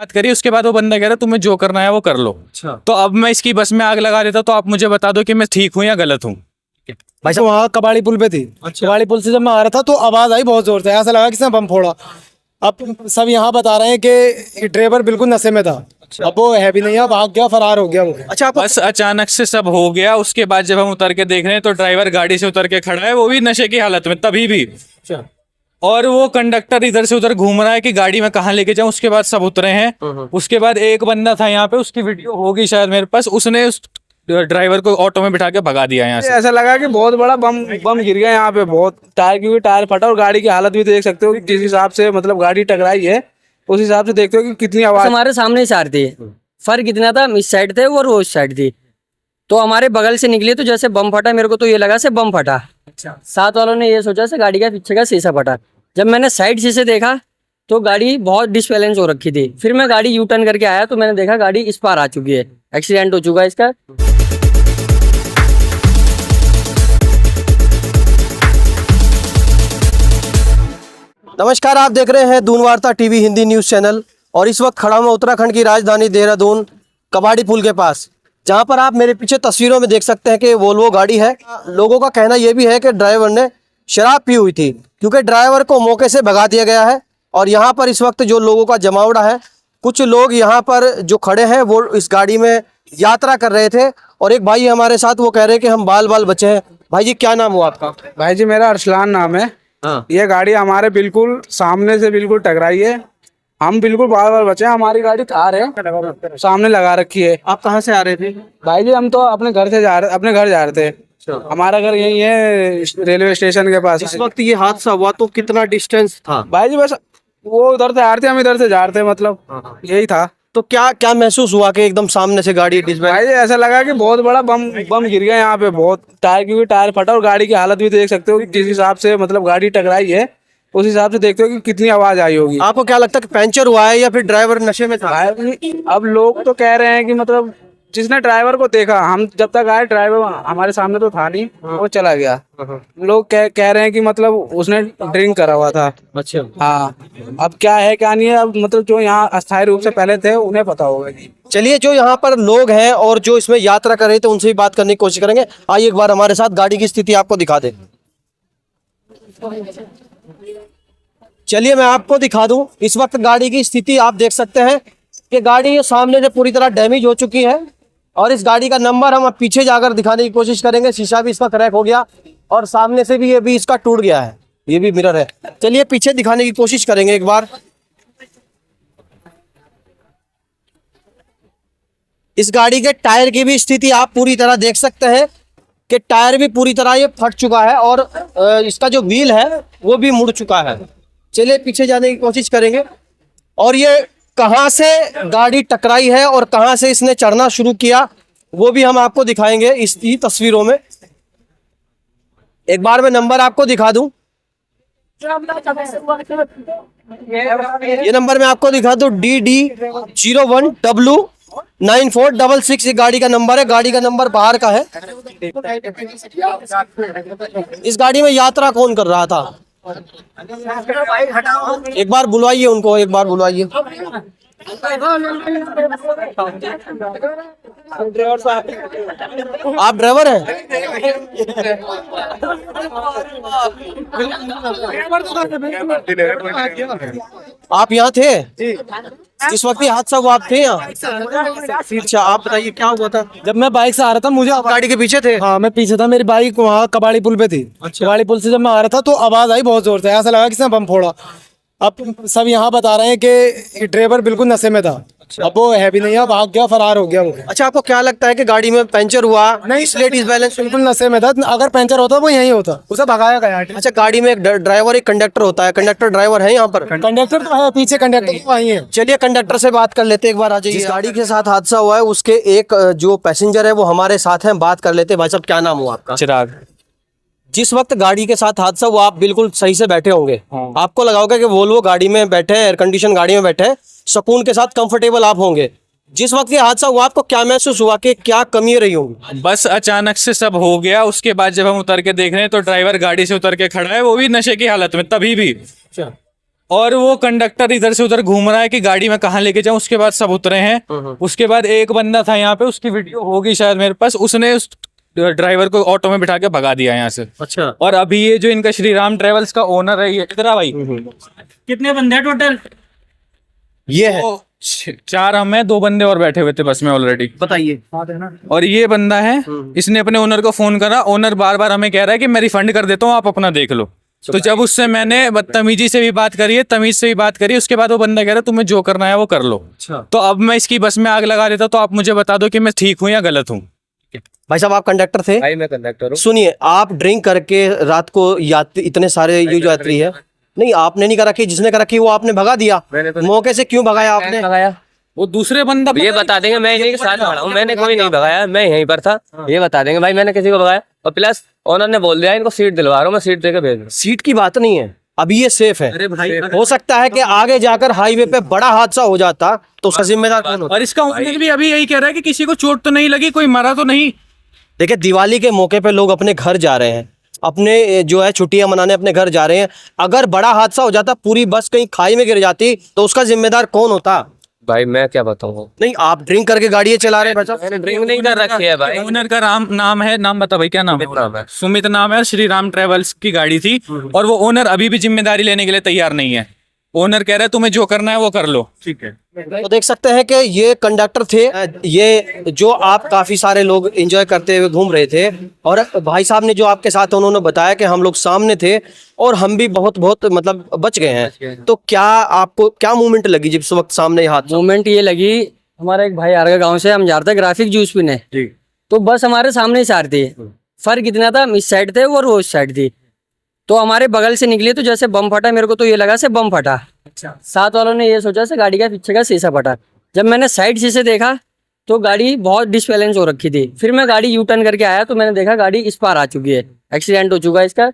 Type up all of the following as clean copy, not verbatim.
बात करी, उसके बाद वो बंदा कह रहा तुम्हें जो करना है वो कर लो। अच्छा। तो अब मैं इसकी बस में आग लगा देता, तो आप मुझे बता दो कि मैं ठीक हूँ या गलत हूँ। भाई साहब वहाँ कबाड़ी पुल पे थी। अच्छा। कबाड़ी पुल से जब मैं आ रहा था तो आवाज आई बहुत जोर से, ऐसा लगा किसने बम फोड़ा। अब सब यहाँ बता रहे हैं कि ड्राइवर बिल्कुल नशे में था। अब वो है भी नहीं, अब भाग गया, फरार हो गया वो। अच्छा, आपको बस अचानक से सब हो गया। उसके बाद जब हम उतर के देख रहे हैं तो ड्राइवर गाड़ी से उतर के खड़ा है, वो भी नशे की हालत में तभी भी। अच्छा। और वो कंडक्टर इधर से उधर घूम रहा है कि गाड़ी में कहाँ लेके जाऊं। उसके बाद सब उतरे हैं। उसके बाद एक बंदा था यहाँ पे, उसकी वीडियो होगी शायद मेरे पास, उसने उस ड्राइवर को ऑटो में बिठा के भगा दिया यहाँ से। ऐसा लगा कि बहुत बड़ा बम गिर गया यहाँ पे, बहुत टायर, क्योंकि टायर फटा और गाड़ी की हालत भी देख सकते हो कि जिस हिसाब से मतलब गाड़ी टकराई है उस हिसाब से देखते हो कि कितनी आवाज। हमारे सामने से आ रही थी, फर्क इतना था, हम इस साइड थे और वो इस साइड थी, तो हमारे बगल से निकली तो जैसे बम फटा, मेरे को तो ये लगा से बम फटा। अच्छा। साथ वालों ने ये सोचा से गाड़ी का पीछे का शीशा फटा। जब मैंने साइड शीशे देखा तो गाड़ी बहुत डिसबैलेंस हो रखी थी। फिर मैं गाड़ी यू टर्न करके आया तो मैंने देखा गाड़ी इस पार आ चुकी है, एक्सीडेंट हो चुका है इसका। नमस्कार, आप देख रहे हैं दून वार्ता टीवी हिंदी न्यूज़ चैनल। और इस वक्त खड़ा हूं उत्तराखंड की राजधानी देहरादून कबाड़ी पुल के पास, जहां पर आप मेरे पीछे तस्वीरों में देख सकते हैं कि वोल्वो गाड़ी है। लोगों का कहना यह भी है कि ड्राइवर ने शराब पी हुई थी, क्योंकि ड्राइवर को मौके से भगा दिया गया है। और यहाँ पर इस वक्त जो लोगों का जमावड़ा है, कुछ लोग यहाँ पर जो खड़े हैं वो इस गाड़ी में यात्रा कर रहे थे। और एक भाई हमारे साथ, वो कह रहे हैं कि हम बाल बाल बचे हैं। भाई जी, क्या नाम हुआ आपका? भाई जी, मेरा अरसलान नाम है। हाँ। ये गाड़ी हमारे बिल्कुल सामने से बिल्कुल टकराई है, हम बिल्कुल बार बार बचे हैं। हमारी गाड़ी कार है, सामने लगा रखी है। आप कहाँ से आ रहे थे? भाई जी, हम तो अपने घर जा रहे थे। हमारा घर यही है, रेलवे स्टेशन के पास। जिस वक्त ये हादसा हुआ तो कितना डिस्टेंस था? भाई जी, बस वो उधर से आ रहे थे, हम इधर से जा रहे थे, मतलब यही था। तो क्या क्या महसूस हुआ कि एकदम सामने से गाड़ी डिसबैलेंस? भाई जी, ऐसा लगा कि बहुत बड़ा बम गिर गया यहाँ पे, बहुत टायर, क्योंकि टायर फटा और गाड़ी की हालत भी देख सकते हो कि जिस हिसाब से मतलब गाड़ी टकराई है उस हिसाब से देखते हो कि कितनी आवाज आई होगी। आपको क्या लगता है कि पंचर हुआ है या फिर ड्राइवर नशे में था? भाई, अब लोग तो कह रहे हैं कि मतलब जिसने ड्राइवर को देखा, हम जब तक आए ड्राइवर हमारे सामने तो था नहीं, वो चला गया। लोग कह रहे हैं कि मतलब उसने ड्रिंक करा हुआ था। अच्छा। हाँ, अब क्या है क्या नहीं है, अब मतलब जो यहाँ अस्थायी रूप से पहले थे उन्हें पता होगा जी। चलिए, जो यहाँ पर लोग हैं और जो इसमें यात्रा कर रहे थे उनसे भी बात करने की कोशिश करेंगे। आइए एक बार हमारे साथ गाड़ी की स्थिति आपको दिखा दे। चलिए मैं आपको दिखा दूं, इस वक्त गाड़ी की स्थिति आप देख सकते हैं कि गाड़ी सामने से पूरी तरह डैमेज हो चुकी है। और इस गाड़ी का नंबर हम अब पीछे जाकर दिखाने की कोशिश करेंगे। शीशा भी इसका क्रैक हो गया और सामने से भी ये भी इसका टूट गया है, ये भी मिरर है। चलिए पीछे दिखाने की कोशिश करेंगे एक बार। इस गाड़ी के टायर की भी स्थिति आप पूरी तरह देख सकते हैं कि टायर भी पूरी तरह ये फट चुका है और इसका जो व्हील है वो भी मुड़ चुका है। चलिए पीछे जाने की कोशिश करेंगे और ये कहां से गाड़ी टकराई है और कहां से इसने चढ़ना शुरू किया वो भी हम आपको दिखाएंगे इस तस्वीरों में। एक बार मैं नंबर आपको दिखा दूं, ये नंबर मैं आपको दिखा दूं, DD01W9466 ये गाड़ी का नंबर है। गाड़ी का नंबर बाहर का है। इस गाड़ी में यात्रा कौन कर रहा था? एक बार बुलवाइए उनको, एक बार बुलवाइए। आप ड्राइवर हैं? आप यहाँ थे इस वक्त ये हादसा हुआ? आप थे यहाँ? अच्छा, आप बताइए क्या हुआ था? जब मैं बाइक से आ रहा था, मुझे गाड़ी के पीछे थे? हाँ, मैं पीछे था, मेरी बाइक वहाँ कबाड़ी पुल पे थी। कबाड़ी पुल से जब मैं आ रहा था तो आवाज आई बहुत जोर से, ऐसा लगा किसने बम फोड़ा। अब सब यहाँ बता रहे हैं कि ड्राइवर बिल्कुल नशे में था। अब वो है भी नहीं, भाग गया, फरार हो गया वो। अच्छा, आपको क्या लगता है कि गाड़ी में पंचर हुआ नहीं इसलिए डिसबैलेंस? बिल्कुल नशे में था, अगर पंचर होता वो यहीं होता, उसे भगाया गया। अच्छा, गाड़ी में एक ड्राइवर एक कंडक्टर होता है, कंडक्टर ड्राइवर है यहाँ पर? कंडक्टर तो है पीछे, कंडक्टर तो वहीं है। चलिए कंडक्टर से बात कर लेते, एक बार आ जाइए। जिस गाड़ी के साथ हादसा हुआ है उसके एक जो पैसेंजर है वो हमारे साथ हैं, बात कर लेते। भाई साहब क्या नाम हुआ आपका? चिराग। जिस वक्त गाड़ी के साथ हादसा हुआ आप बिल्कुल सही से बैठे होंगे। आपको लगा होगा कि वोल्वो गाड़ी में बैठे हैं, एयर कंडीशन गाड़ी में बैठे हैं, सुकून के साथ कंफर्टेबल आप होंगे। जिस वक्त ये हादसा हुआ आपको क्या महसूस हुआ कि क्या कमी रही होगी? बस अचानक से सब हो गया। उसके बाद जब हम उतर के देख रहे हैं तो ड्राइवर गाड़ी से उतर के खड़ा है, वो भी नशे की हालत में तभी भी। और वो कंडक्टर इधर से उधर घूम रहा है कि गाड़ी में कहाँ लेके जाऊं। उसके बाद सब उतरे हैं। उसके बाद एक बंदा था यहाँ पे, उसकी वीडियो होगी शायद मेरे पास, उसने उस ड्राइवर को ऑटो में बिठा के भगा दिया यहाँ से। अच्छा। और अभी ये जो इनका श्री राम ट्रेवल्स का ओनर है, ये इधर आ भाई, कितने बंदे हैं टोटल? ये है, वो 4 हम हैं, 2 बंदे और बैठे हुए थे बस में ऑलरेडी। बताइए। और ये बंदा है, इसने अपने ओनर को फोन करा। ओनर बार बार हमें कह रहा है कि मैं रिफंड कर देता हूँ, आप अपना देख लो। तो जब उससे मैंने बदतमीजी से भी बात करी है, तमीज से भी बात करी, उसके बाद वो बंदा कह रहा है तुम्हें जो करना है वो कर लो। तो अब मैं इसकी बस में आग लगा देता, तो आप मुझे बता दो कि मैं ठीक हूँ या गलत हूँ। भाई साहब, आप कंडक्टर थे? भाई मैं कंडक्टर हूँ। सुनिए, आप ड्रिंक करके रात को यात्री, इतने सारे ये जो यात्री है, नहीं आपने नहीं करा कि जिसने करा कि वो आपने भगा दिया, मौके से क्यों भगाया आपने? भगाया वो दूसरे बंदा ये बता देंगे, मैं इन्हीं के साथ खड़ा हूँ, मैंने कोई नहीं भगाया, मैं यहीं पर था। ये बता देंगे भाई मैंने किसी को भगाया। और प्लस ओनर ने बोल दिया इनको सीट दिलवा रहा हूँ, मैं सीट देके भेज दूँ। सीट की बात नहीं है, अभी ये सेफ है। अरे भाई, हो सकता है कि आगे जाकर हाईवे पे बड़ा हादसा हो जाता तो उसका जिम्मेदार कौन होता? और इसका ओनर भी अभी यही कह रहा है कि किसी को चोट तो नहीं लगी, कोई मरा तो नहीं। देखिए, दिवाली के मौके पे लोग अपने घर जा रहे हैं, अपने जो है छुट्टियां मनाने अपने घर जा रहे हैं। अगर बड़ा हादसा हो जाता, पूरी बस कहीं खाई में गिर जाती, तो उसका जिम्मेदार कौन होता? भाई मैं क्या बताऊँ, नहीं, आप ड्रिंक करके गाड़ी चला रहे हैं बच्चा। मैंने ड्रिंक नहीं कर रखी है भाई। ओनर का नाम है, नाम बता भाई, क्या नाम है? सुमित नाम है। सुमित नाम है। श्री राम ट्रेवल्स की गाड़ी थी, और वो ओनर अभी भी जिम्मेदारी लेने के लिए तैयार नहीं है। ओनर कह रहा है तुम्हें जो करना है वो कर लो। ठीक है। तो देख सकते हैं कि ये कंडक्टर थे, ये जो आप काफी सारे लोग एंजॉय करते हुए घूम रहे थे, और भाई साहब ने जो आपके साथ उन्होंने बताया कि हम लोग सामने थे और हम भी बहुत बहुत मतलब बच गए हैं। तो क्या आपको क्या मूवमेंट लगी जिस वक्त सामने हाथ? मोमेंट ये लगी, हमारा एक भाई आ रहा गाँव से, हम जा रहे थे ग्राफिक जूस पीने, तो बस हमारे सामने ही सार थी। फर्क इतना था, हम इस साइड थे और वो उस साइड थी, तो हमारे बगल से निकली तो जैसे बम फटा, मेरे को तो ये लगा से बम फटा। अच्छा। साथ वालों ने ये सोचा से गाड़ी का पीछे का शीशा फटा। जब मैंने साइड शीशे देखा तो गाड़ी बहुत डिसबैलेंस हो रखी थी। फिर मैं गाड़ी यू टर्न करके आया तो मैंने देखा गाड़ी इस पार आ चुकी है, एक्सीडेंट हो चुका है इसका।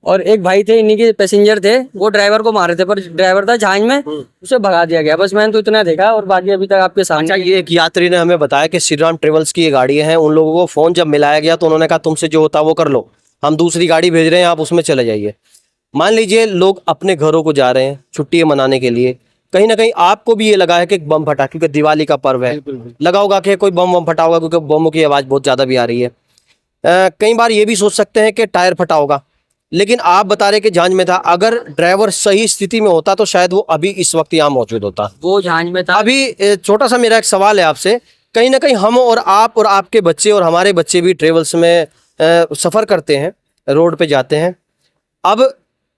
और एक भाई थे, इन्हीं के पैसेंजर थे, वो ड्राइवर को मारे थे, पर ड्राइवर था जहाज में, उसे भगा दिया गया। बस मैंने तो इतना देखा, और बाकी अभी तक आपके सामने। अच्छा, ये एक यात्री ने हमें बताया कि श्री राम ट्रेवल्स की ये गाड़ी है, उन लोगों को फोन जब मिलाया गया तो उन्होंने कहा तुमसे जो होता वो कर लो, हम दूसरी गाड़ी भेज रहे हैं, आप उसमें चले जाइए। मान लीजिए लोग अपने घरों को जा रहे हैं छुट्टियां मनाने के लिए, कहीं ना कहीं आपको भी ये लगा है कि बम फटा, क्योंकि दिवाली का पर्व है, लगा होगा कि कोई बम फटा होगा, क्योंकि बमों की आवाज़ बहुत ज़्यादा भी आ रही है। कई बार ये भी सोच सकते हैं कि टायर फटा होगा, लेकिन आप बता रहे कि जांच में था। अगर ड्राइवर सही स्थिति में होता तो शायद वो अभी इस वक्त यहाँ मौजूद होता। वो जहाज में था। अभी छोटा सा मेरा एक सवाल है आपसे, कहीं ना कहीं हम और आप और आपके बच्चे और हमारे बच्चे भी ट्रेवल्स में सफ़र करते हैं, रोड पे जाते हैं। अब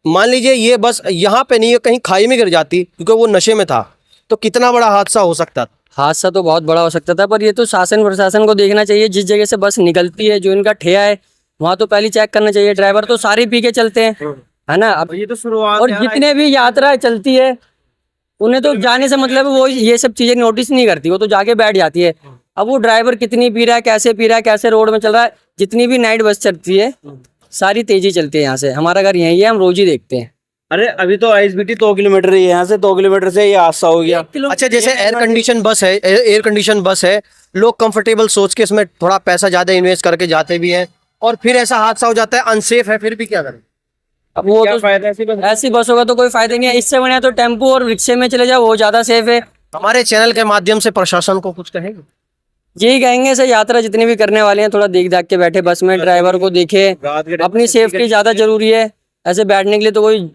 मान लीजिए ये बस यहाँ पे नहीं है, कहीं खाई में गिर जाती क्योंकि वो नशे में था, तो कितना बड़ा हादसा हो सकता था? हादसा तो बहुत बड़ा हो सकता था, पर ये तो शासन प्रशासन को देखना चाहिए। जिस जगह से बस निकलती है, जो इनका ठेया है, वहाँ तो पहले चेक करना चाहिए। ड्राइवर तो सारे पी के चलते हैं, है ना। अब ये तो शुरुआत और जितने भी यात्रा चलती है उन्हें तो जाने से मतलब वो ये सब चीजें नोटिस नहीं करती, वो तो जाके बैठ जाती है। अब वो ड्राइवर कितनी पी रहा है, कैसे पी रहा है, कैसे रोड में चल रहा है। जितनी भी नाइट बस चलती है सारी तेजी चलती है। यहाँ से हमारा घर यही है, हम रोज ही देखते हैं। अरे अभी तो आईएसबीटी 2 किलोमीटर ही है यहाँ से, 2 किलोमीटर से ये हादसा हो गया। अच्छा, जैसे एयर कंडीशन बस है, एयर कंडीशन बस है, लोग कंफर्टेबल सोच के इसमें थोड़ा पैसा ज्यादा इन्वेस्ट करके जाते भी हैं, और फिर ऐसा हादसा हो जाता है, अनसेफ है, फिर भी क्या करें? अब वो क्या तो फायदा ऐसी बसों का तो कोई फायदा नहीं है। इससे बढ़िया तो टेम्पो और रिक्शे में चले जाओ, वो ज्यादा सेफ है। हमारे चैनल के माध्यम से प्रशासन को कुछ कहेंगे? यही कहेंगे सर, यात्रा जितने भी करने वाले हैं थोड़ा देख दाख के बैठे बस में, ड्राइवर को देखे, अपनी सेफ्टी ज्यादा जरूरी है। ऐसे बैठने के लिए तो कोई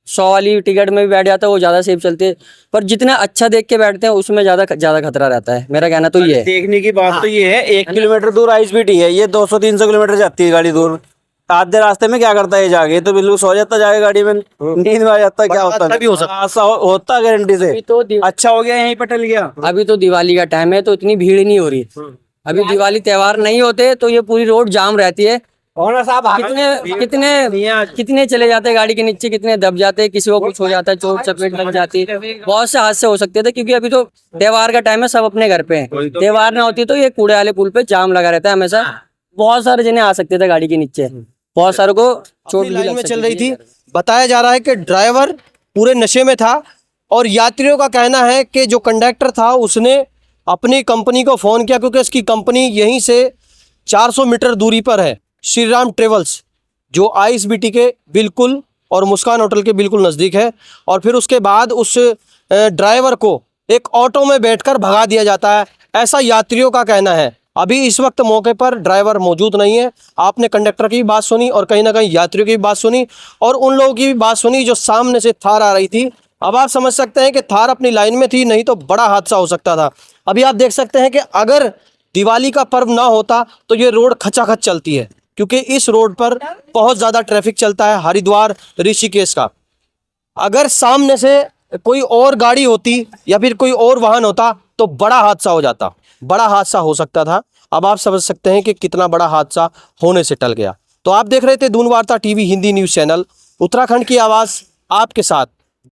100 वाली टिकट में भी बैठ जाता है, वो ज्यादा सेफ चलते हैं, पर जितना अच्छा देख के बैठते हैं उसमें ज्यादा खतरा रहता है। मेरा कहना तो ये है। देखने की बात तो ये है, 1 किलोमीटर दूर आईएसबीटी है, ये 200-300 किलोमीटर जाती है गाड़ी दूर। आधे रास्ते में क्या करता है जाके, तो बिल्कुल सो जाता जाके गाड़ी में, नींद में आ जाता। क्या होता है, भी हो सकता है। हादसा होता गारंटी से। अच्छा हो गया यहीं पर टल गया। अभी तो दिवाली का टाइम है तो इतनी भीड़ नहीं हो रही। अभी दिवाली त्योहार नहीं होते तो ये पूरी रोड जाम रहती है। ओनर साहब कितने चले जाते हैं गाड़ी के नीचे, कितने दब जाते हैं, किसी को कुछ हो जाता है, चोट चपेट लग जाती है, बहुत से हादसे हो सकते थे। क्योंकि अभी तो त्योहार का टाइम है, सब अपने घर पे हैं। त्योहार ना होती तो ये कूड़े वाले पुल पे जाम लगा रहता है हमेशा। बहुत सारे जने आ सकते थे गाड़ी के नीचे, बहुत सारों को चोट भी लाइन लग में सकती चल रही थी। बताया जा रहा है कि ड्राइवर पूरे नशे में था, और यात्रियों का कहना है कि जो कंडक्टर था उसने अपनी कंपनी को फ़ोन किया, क्योंकि उसकी कंपनी यहीं से 400 मीटर दूरी पर है। श्री राम ट्रेवल्स जो आईएसबीटी के बिल्कुल और मुस्कान होटल के बिल्कुल नज़दीक है। और फिर उसके बाद उस ड्राइवर को एक ऑटो में बैठकर भगा दिया जाता है, ऐसा यात्रियों का कहना है। अभी इस वक्त मौके पर ड्राइवर मौजूद नहीं है। आपने कंडक्टर की भी बात सुनी और कहीं ना कहीं यात्रियों की भी बात सुनी और उन लोगों की भी बात सुनी जो सामने से थार आ रही थी। अब आप समझ सकते हैं कि थार अपनी लाइन में थी, नहीं तो बड़ा हादसा हो सकता था। अभी आप देख सकते हैं कि अगर दिवाली का पर्व ना होता तो ये रोड खचाखच चलती है, क्योंकि इस रोड पर बहुत ज़्यादा ट्रैफिक चलता है हरिद्वार ऋषिकेश का। अगर सामने से कोई और गाड़ी होती या फिर कोई और वाहन होता तो बड़ा हादसा हो जाता, बड़ा हादसा हो सकता था। अब आप समझ सकते हैं कि कितना बड़ा हादसा होने से टल गया। तो आप देख रहे थे दून वार्ता TV Hindi news channel, Uttarakhand की आवाज़ आपके साथ।